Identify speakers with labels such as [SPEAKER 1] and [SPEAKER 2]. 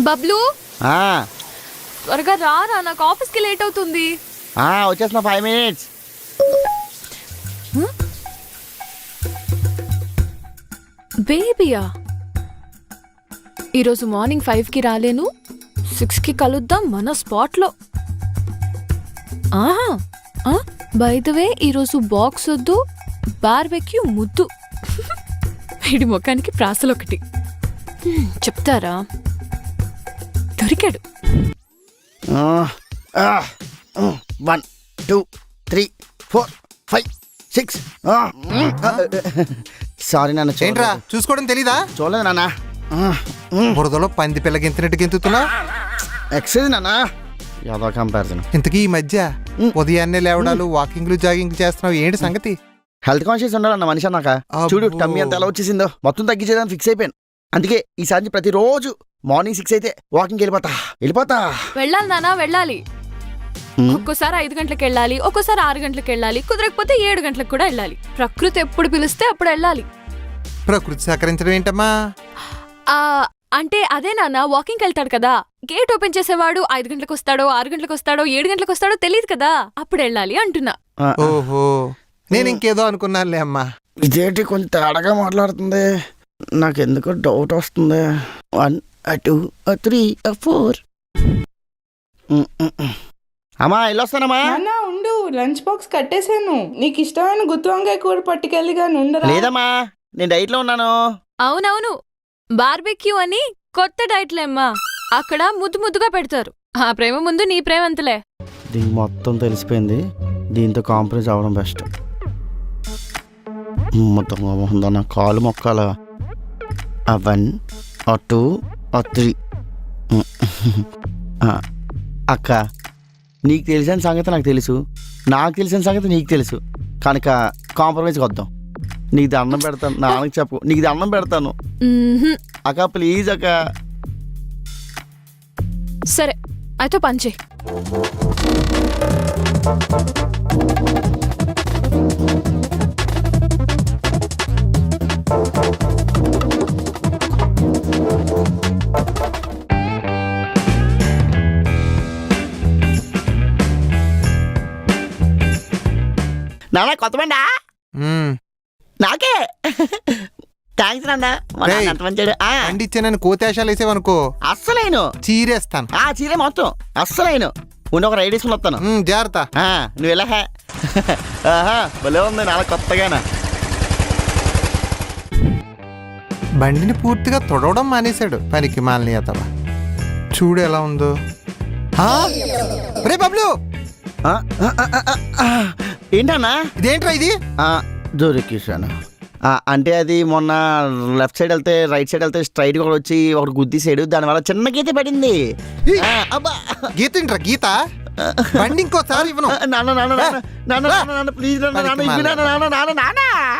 [SPEAKER 1] బబ్లు త్వరగా రారా, నాకు ఆఫీస్కి లేట్ అవుతుంది.
[SPEAKER 2] వచ్చేస్తున్నా 5 minutes.
[SPEAKER 1] బేబీయా? ఈరోజు మార్నింగ్ 5కి రాలేను, 6కి కలుద్దాం మన స్పాట్లో. బై ద వే ఈరోజు బాక్స్ వద్దు, బార్బెక్యూ ముద్దు. వీడి ముఖానికి ప్రాసలొకటి చెప్తారా? దొరికాడు.
[SPEAKER 2] 1 2 3 4 5 6. సారీ నాన్న.
[SPEAKER 3] ఏంట్రా చూసుకోవడం తెలీదా?
[SPEAKER 2] చూడలేదు నాన్న.
[SPEAKER 3] బురదలో పంది పిల్ల గింతినట్టు గింతుతున్నా.
[SPEAKER 2] ఎక్సైజ్ నాన్న. యాదో కంపారిజన్.
[SPEAKER 3] ఇంతకీ ఈ మధ్య ఉదయాన్నే లేవడాలు, వాకింగ్లు, జాగింగ్ చేస్తున్నావు, ఏంటి సంగతి?
[SPEAKER 2] హెల్త్ కాన్షియస్ ఉండాలన్న మనిషి అన్నాక. చూడు టమ్మీ అంత ఎలా వచ్చేసిందో, మొత్తం తగ్గించేదని ఫిక్స్ అయిపోయాను. అందుకే ఈసారి ప్రతిరోజు మార్నింగ్ 6 అయితే వాకింగ్ వెళ్ళిపోతా.
[SPEAKER 1] వెళ్ళాలి నాన్న, వెళ్ళాలి. ఒక్కోసారి 5 గంటలకు వెళ్ళాలి, ఒక్కోసారి 6 గంటలకు వెళ్ళాలి, కుదరకపోతే 7 గంటలకు కూడా వెళ్ళాలి. ప్రకృతి ఎప్పుడు పిలిస్తే అప్పుడు వెళ్ళాలి.
[SPEAKER 3] ప్రకృతి సహకరించడం ఏంటమ్మా?
[SPEAKER 1] అంటే అదే నాన్న, వాకింగ్ వెళ్తాడు కదా, గేట్ ఓపెన్ చేసేవాడు 5 గంటలకు వస్తాడో, 6 గంటలకు వస్తాడో, 7 గంటలకు వస్తాడో తెలియదు కదా, అప్పుడు వెళ్ళాలి అంటున్నా.
[SPEAKER 3] ఓహో, నేను ఇంకేదో అనుకున్నానులే అమ్మా.
[SPEAKER 2] ఇదేంటి కొంచెం తేడాగా మాట్లాడుతుంది, నాకెందుకో డౌట్ వస్తుంది. 1 2 3 4. అమ్మా వెళ్ళొస్తానమ్మా.
[SPEAKER 4] నాన్న ఉండు, లంచ్ బాక్స్ కట్టేశాను. నీకు ఇష్టమైన గుత్తి వంకాయ కూర పట్టుకెళ్ళి గాని ఉండరా?
[SPEAKER 2] లేదమ్మా, నేను డైట్ లో ఉన్నాను.
[SPEAKER 1] అవునవును, బార్బెక్యూ అని కొత్త డైట్లేమ్మా, అక్కడ ముద్దు ముద్దుగా పెడతారు. ఆ ప్రేమ ముందు నీ ప్రేమ అంతలే.
[SPEAKER 2] దీనికి మొత్తం తెలిసిపోయింది, దీంతో కాంప్రమైజ్ అవ్వడం బెస్ట్. మొత్తం నా కాలు మొక్కాల. 1 2 3. అక్క, నీకు తెలిసిన సంగతి నాకు తెలుసు, నాకు తెలిసిన సంగతి నీకు తెలుసు, కనుక కాంప్రమైజ్కి వద్దాం. నీకు దండం పెడతాను, నాన్నకి చెప్పు, నీకు దండం పెడతాను అక్క, ప్లీజ్ అక్క.
[SPEAKER 1] సరే అయితే పని చెయ్.
[SPEAKER 2] నాన్న కొత్త బండా? నాకే థ్యాంక్స్ నాన్న. ఎంత మంచి
[SPEAKER 3] ఇచ్చానని కోతేశాలు వేసేవనుకో
[SPEAKER 2] అస్సలైను
[SPEAKER 3] చీరేస్తాను.
[SPEAKER 2] చీరే మొత్తం అస్సలైను. ఉండి ఒక రైడ్ వేసుకుని వస్తాను.
[SPEAKER 3] జాగ్రత్త.
[SPEAKER 2] నువ్వు ఎలా భలే ఉంది నాన్న కొత్తగానా.
[SPEAKER 3] బండిని పూర్తిగా తొడవడం మానేశాడు, పనికి మాలని అతవా. చూడు ఎలా ఉందో. రే బబ్లు,
[SPEAKER 2] ఏంటన్నా?
[SPEAKER 3] ఇదేంట్రా ఇది?
[SPEAKER 2] దొరికేసాను. అంటే అది మొన్న లెఫ్ట్ సైడ్ వెళ్తే రైట్ సైడ్ వెళ్తే స్ట్రైట్ కూడా వచ్చి ఒకటి గుద్దిసాడు, దానివల్ల చిన్న గీత పడింది.
[SPEAKER 3] గీత ఏంట్రా గీత? బండి ఇంకోసారి ఇవ్వను.
[SPEAKER 2] నాన్న ప్లీజ్ నాన్న.